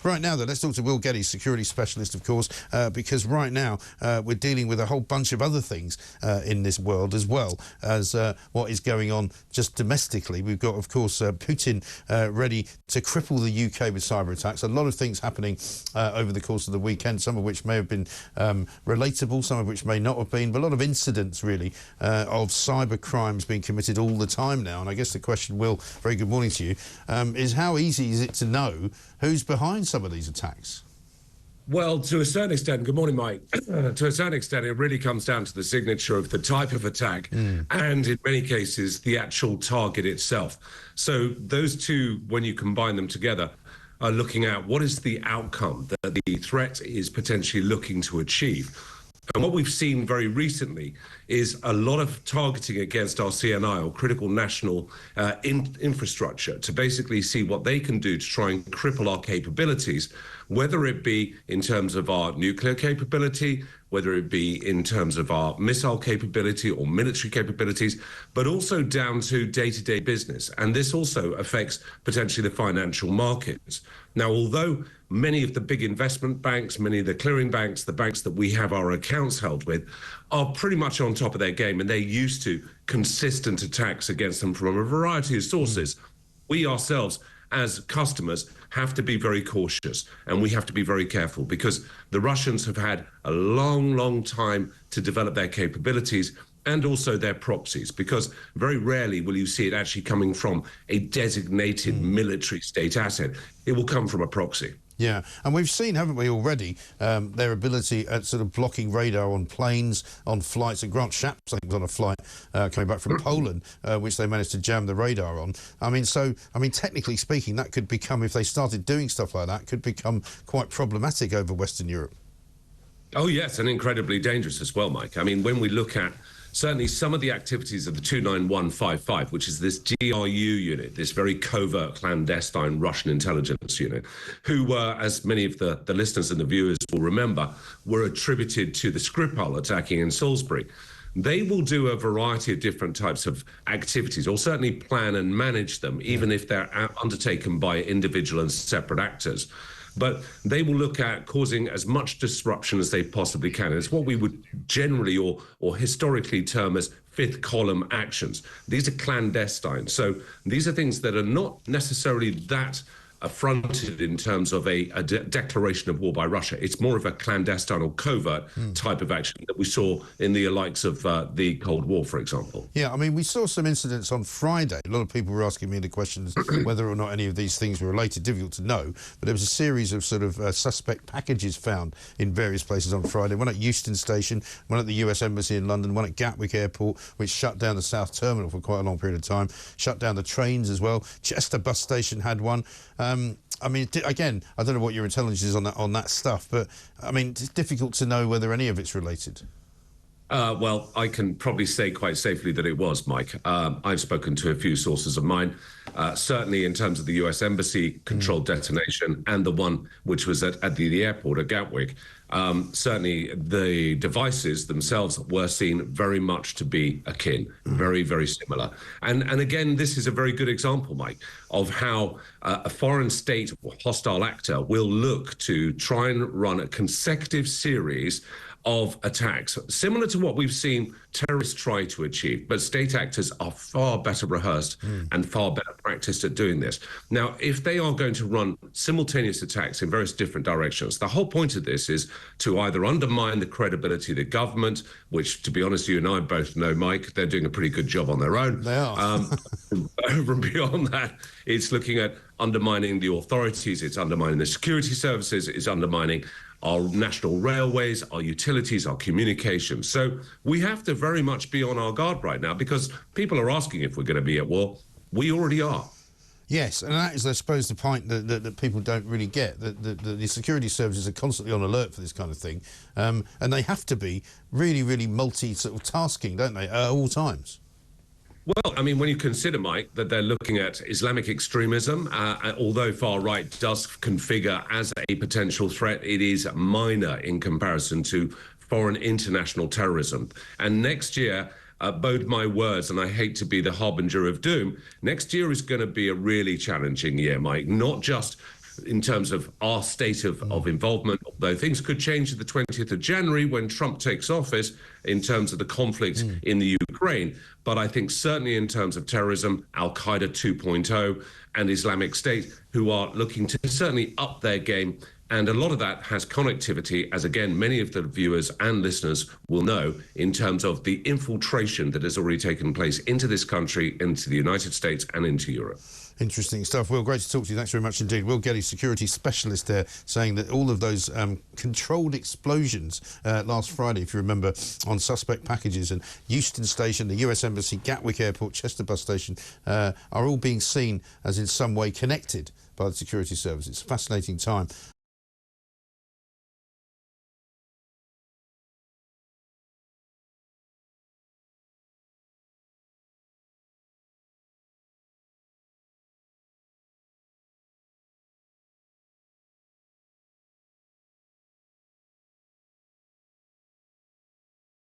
Right now, though, let's talk to Will Geddes, security specialist, of course, because right now we're dealing with a whole bunch of other things in this world as well as what is going on just domestically. We've got, of course, Putin ready to cripple the UK with cyber attacks. A lot of things happening over the course of the weekend, some of which may have been relatable, some of which may not have been, but a lot of incidents, really, of cyber crimes being committed all the time now. And I guess the question, Will, very good morning to you, is how easy is it to know who's behind some of these attacks? Well, to a certain extent, good morning, Mike. To a certain extent, it really comes down to the signature of the type of attack and, in many cases, the actual target itself. So those two, when you combine them together, are looking at what is the outcome that the threat is potentially looking to achieve. And what we've seen very recently is a lot of targeting against our CNI, or critical national infrastructure, to basically see what they can do to try and cripple our capabilities, whether it be in terms of our nuclear capability, whether it be in terms of our missile capability or military capabilities, but also down to day-to-day business. And this also affects potentially the financial markets. Now, although many of the big investment banks, many of the clearing banks, the banks that we have our accounts held with, are pretty much on top of their game, and they're used to consistent attacks against them from a variety of sources. We ourselves, as customers, have to be very cautious, and we have to be very careful, because the Russians have had a long time to develop their capabilities and also their proxies, because very rarely will you see it actually coming from a designated military state asset. It will come from a proxy. Yeah, and we've seen, haven't we, already, their ability at sort of blocking radar on planes, on flights. And Grant Shapps, I think, was on a flight coming back from Poland, which they managed to jam the radar on. I mean, technically speaking, that could become, if they started doing stuff like that, could become quite problematic over Western Europe. Oh, yes, and incredibly dangerous as well, Mike. I mean, when we look at certainly some of the activities of the 29155, which is this GRU unit, this very covert, clandestine Russian intelligence unit, who were, as many of the listeners and the viewers will remember, were attributed to the Skripal attacking in Salisbury. They will do a variety of different types of activities, or certainly plan and manage them, even if they're undertaken by individual and separate actors. But they will look at causing as much disruption as they possibly can. It's what we would generally or historically term as fifth column actions. These are clandestine. So these are things that are not necessarily that affronted in terms of a declaration of war by Russia. It's more of a clandestine or covert type of action that we saw in the likes of the Cold War, for example. Yeah, I mean, we saw some incidents on Friday. A lot of people were asking me the questions whether or not any of these things were related. Difficult to know, but there was a series of sort of suspect packages found in various places on Friday. One at Euston Station, one at the US Embassy in London, one at Gatwick Airport, which shut down the South Terminal for quite a long period of time, shut down the trains as well. Chester Bus Station had one. I mean, again, I don't know what your intelligence is on that stuff, but I mean, it's difficult to know whether any of it's related. Well, I can probably say quite safely that it was, Mike. I've spoken to a few sources of mine, certainly in terms of the US Embassy controlled detonation and the one which was at the airport at Gatwick. Certainly the devices themselves were seen very much to be akin, very similar. And again, this is a very good example, Mike, of how a foreign state or hostile actor will look to try and run a consecutive series of attacks, similar to what we've seen terrorists try to achieve, but state actors are far better rehearsed and far better practiced at doing this. Now, if they are going to run simultaneous attacks in various different directions, the whole point of this is to either undermine the credibility of the government, which, to be honest, you and I both know, Mike, they're doing a pretty good job on their own. They are. Over and beyond that, it's looking at undermining the authorities, it's undermining the security services, it's undermining our national railways, our utilities, our communications. So we have to very much be on our guard right now, because people are asking if we're going to be at war. We already are. Yes, and that is, I suppose, the point that people don't really get, that the security services are constantly on alert for this kind of thing, and they have to be really multi-tasking, don't they, at all times? Well, I mean, when you consider, Mike, that they're looking at Islamic extremism, although far right does configure as a potential threat, it is minor in comparison to foreign international terrorism. And next year, bode my words, and I hate to be the harbinger of doom, next year is going to be a really challenging year, Mike, not just in terms of our state of involvement, although things could change at the 20th of January when Trump takes office in terms of the conflict in the Ukraine. But I think certainly in terms of terrorism, Al-Qaeda 2.0 and Islamic State, who are looking to certainly up their game. And a lot of that has connectivity, as again, many of the viewers and listeners will know, in terms of the infiltration that has already taken place into this country, into the United States and into Europe. Interesting stuff. Will, great to talk to you. Thanks very much indeed. Will Geddes, security specialist there, saying that all of those controlled explosions last Friday, if you remember, on suspect packages and Euston Station, the US Embassy, Gatwick Airport, Chester Bus Station, are all being seen as in some way connected by the security services. Fascinating time.